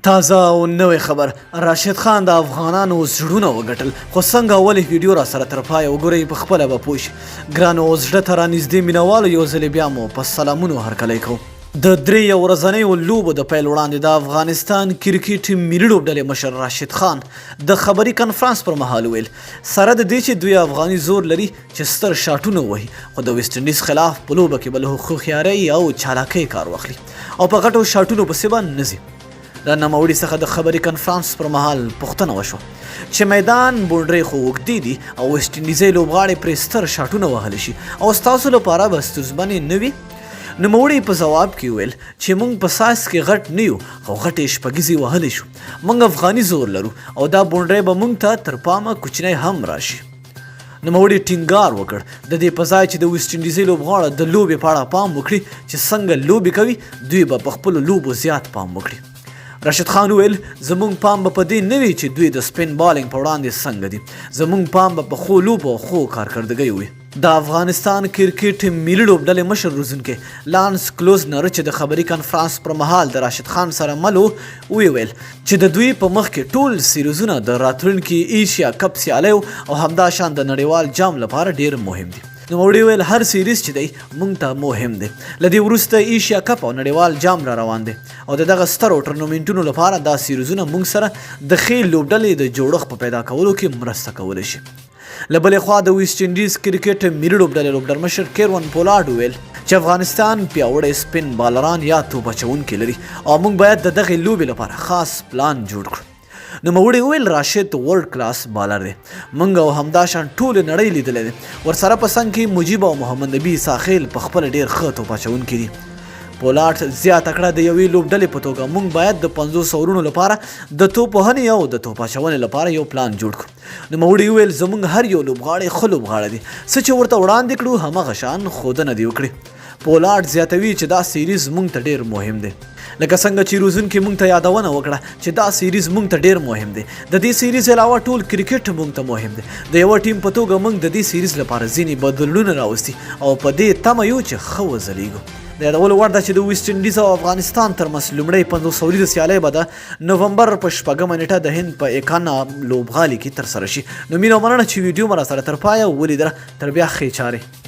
تازه او نوې خبر راشد خان د افغانانو زړونه وګټل خو څنګه ولې ویډیو را سره تر پایه وګورئ په خپله به پوه شي ګرانو زړه ته رانږدې مینوالو یو ځلې بیا مو په سلامونو هرکلی کوو د درې ورځنیو لوبو د پیل وړاندې د افغانستان کرکټ ملي لوبډلې مشر راشد خان د خبري کنفرانس پر مهال ویل سره د دې چې دوی افغاني زور لري چې ستر شاټونه ووهي خو د ویسټ انډیز خلاف په لوبه کې به له هوښیارۍ او چالاکۍ کار واخلي او په غټو شاټونو پسې به نه ځي د نوموړي څخه د خبري کنفرانس پر مهال پوښتنه وشوه چې میدان بونډرۍ خو اوږدې دي او ویسټ انډیزۍ لوبغاړې پرې ستر شاټونه وهلی شي او ستاسو لپاره به ستونزمنې نه وي نوموړي په ځواب کې ویل چې موږ په ساس کې غټ نه یو خو غټې شپږیزې وهلی شو موږ افغاني زور لرو او دا بونډرۍ به موږ ته تر پامه کوچنی هم راشي نوموړي ټینګار وکړ د دې په ځای چې د ویسټ انډیزۍ لوبغاړه د لوبې په اړه پام وکړي چې څنګه لوبې کوي دوی به په خپلو لوبو زیات پام وکړي راشد خان ویل زموږ پام به په دې نه وي چې دوی د سپین بالینګ په وړاندې څنګه دي زموږ پام به په ښو لوبو او ښو کارکردګۍ وي د افغانستان کرکټ ملي لوبډلې مشر روزونکی لانس کلوزنر چې د خبري کنفرانس پر مهال د راشد خان سره مل ویل چې د دوی په مخ کې ټول سیریزونه د راتلونکي ایشیا کپ سیالیو او همداشان د نړیوال جام لپاره ډیر مهم دي نوموړي ویل هر سیریز چې دی موږ ته مهم دی له دې وروسته ایشیا کپ او نړیوال جام را روان دی او د دغه سترو ټورنمنټونو لپاره دا سیریزونه موږ سره د ښې لوبډلې د جوړښت په پیدا کولو کې مرسته کولی شي له بلې خوا د ویسټ انډیز کرکټ ملي لوبډلې لوبډر مشر کیروان پولاډ ویل چې افغانستان پیاوړی سپین بالران یا توپ اچوونکي لري او موږ باید د دغې لوبې لپاره خاص پلان جوړ کړو نوموړي ویل راشد ورلډ کلاس بالر دی موږ او همداشان ټولې نړۍ لیدلی دی ورسره په څنګ کې مجیب او محمد نبي ساخیل په خپله ډېر ښه توپ اچوونکي دي پولاډ زیاته کړه د یوې لوبډلې په توګه موږ باید د 500 اورونو لپاره د توپ وهنې او د توپ اچونې لپاره یو پلان جوړ کړو نوموړي ویل زموږ هر یو لوبغاړی ښه لوبغاړی دی څه چې ورته وړاندې کړو همغه شان ښودنه دې وکړي پولاډ زیاتوي چې دا سیریز موږ ته ډیر مهم دی لکه څنګه چې روزونکي موږ ته یادونه وکړه چې دا سیریز موږ ته ډیر مهم دی د دې سیریز علاوه ټول کرکټ موږ ته مهم دی د یوه ټیم په توګه موږ د دې سیریز لپاره ځینې بدلونونه راوستي او په دې تمه یو چې ښه وځلیږو د یادولو وړ ده چې د ویسټ انډیز او افغانستان ترمنځ لومړۍ 500 اوریزه سیالۍ به د نومبر په 6 نیټه د هند په ایکانا لوبغالي کې ترسره شي نو مینه او مننه چې ویډیو مو راسره تر پایه ولیدله تر بیا ښې چارې